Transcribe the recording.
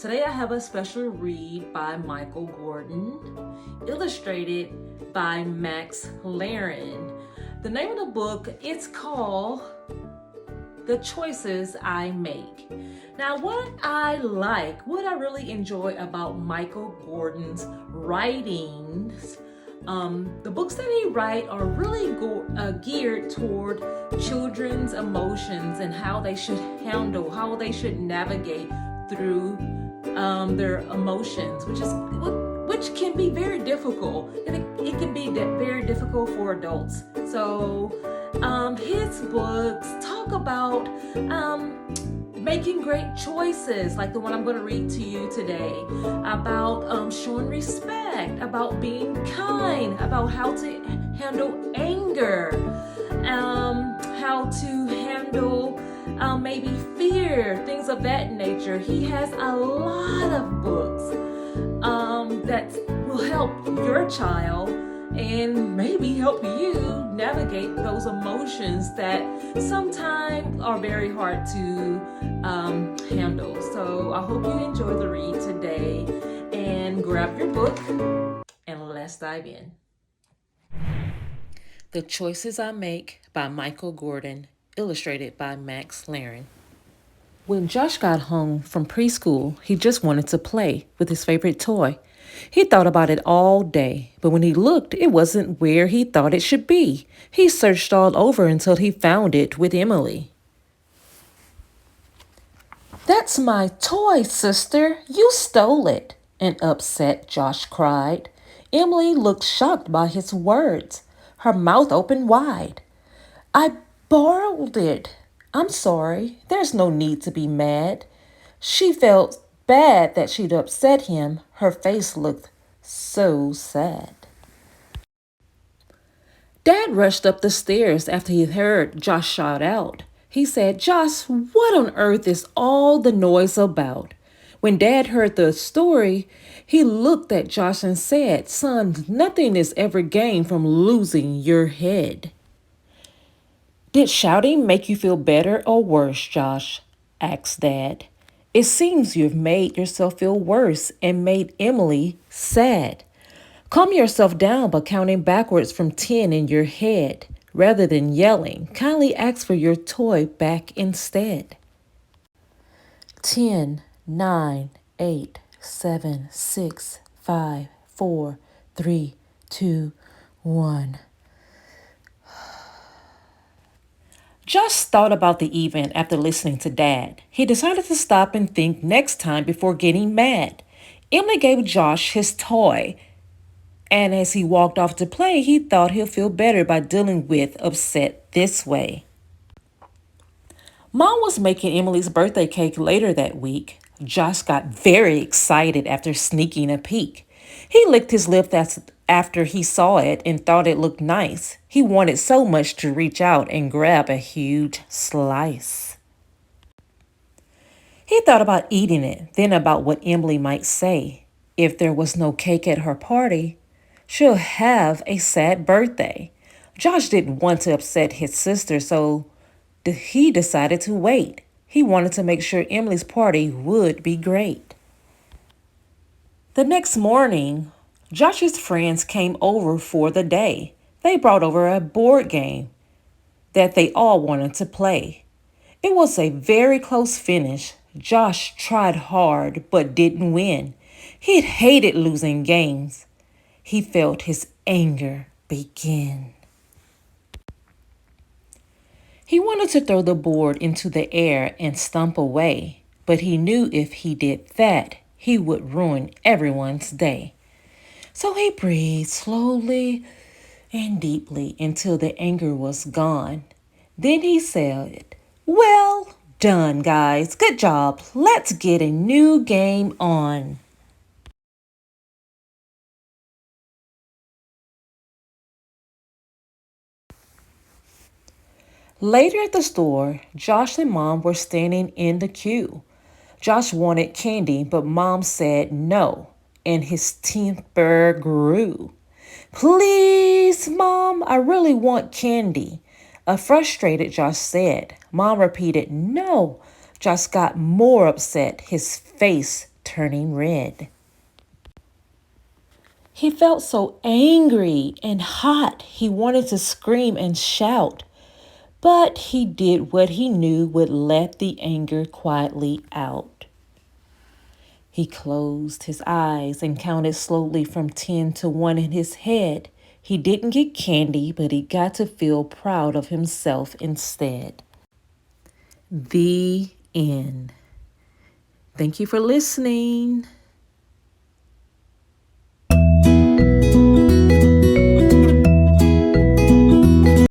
Today I have a special read by Michael Gordon, illustrated by Max Laren. The name of the book, it's called The Choices I Make. Now, what I really enjoy about Michael Gordon's writings, the books that he writes are really geared toward children's emotions and how they should handle, how they should navigate through their emotions, which can be very difficult, and it can be very difficult for adults. So his books talk about making great choices, like the one I'm going to read to you today, about showing respect, about being kind, about how to handle anger, how to handle maybe fear, things of that nature. He has a lot of books that will help your child and maybe help you navigate those emotions that sometimes are very hard to handle. So I hope you enjoy the read today, and grab your book and let's dive in. The Choices I Make by Michael Gordon, illustrated by Max Laren. When Josh got home from preschool, he just wanted to play with his favorite toy. He thought about it all day, but when he looked, it wasn't where he thought it should be. He searched all over until he found it with Emily. "That's my toy, sister. You stole it," an upset Josh cried. Emily looked shocked by his words, her mouth open wide. "I borrowed it. I'm sorry. There's no need to be mad." She felt bad that she'd upset him. Her face looked so sad. Dad rushed up the stairs after he heard Josh shout out. He said, "Josh, what on earth is all the noise about?" When Dad heard the story, he looked at Josh and said, "Son, nothing is ever gained from losing your head." "Did shouting make you feel better or worse, Josh?" asked Dad. "It seems you've made yourself feel worse and made Emily sad. Calm yourself down by counting backwards from 10 in your head. Rather than yelling, kindly ask for your toy back instead." 10, 9, 8, 7, 6, 5, 4, 3, 2, 1. Josh thought about the event after listening to Dad. He decided to stop and think next time before getting mad. Emily gave Josh his toy, and as he walked off to play, he thought he'll feel better by dealing with upset this way. Mom was making Emily's birthday cake later that week. Josh got very excited after sneaking a peek. He licked his lips after he saw it and thought it looked nice. He wanted so much to reach out and grab a huge slice. He thought about eating it, then about what Emily might say. If there was no cake at her party, she'll have a sad birthday. Josh didn't want to upset his sister, so he decided to wait. He wanted to make sure Emily's party would be great. The next morning, Josh's friends came over for the day. They brought over a board game that they all wanted to play. It was a very close finish. Josh tried hard but didn't win. He hated losing games. He felt his anger begin. He wanted to throw the board into the air and stomp away, but he knew if he did that, he would ruin everyone's day. So he breathed slowly and deeply until the anger was gone. Then he said, "Well done, guys. Good job. Let's get a new game on." Later at the store, Josh and Mom were standing in the queue. Josh wanted candy, but Mom said no, and his temper grew. "Please, Mom, I really want candy." A frustrated Josh said. Mom repeated no. Josh got more upset. His face turning red. He felt so angry and hot, he wanted to scream and shout, but he did what he knew would let the anger quietly out. He closed his eyes and counted slowly from 10 to 1 in his head. He didn't get candy, but he got to feel proud of himself instead. The end. Thank you for listening.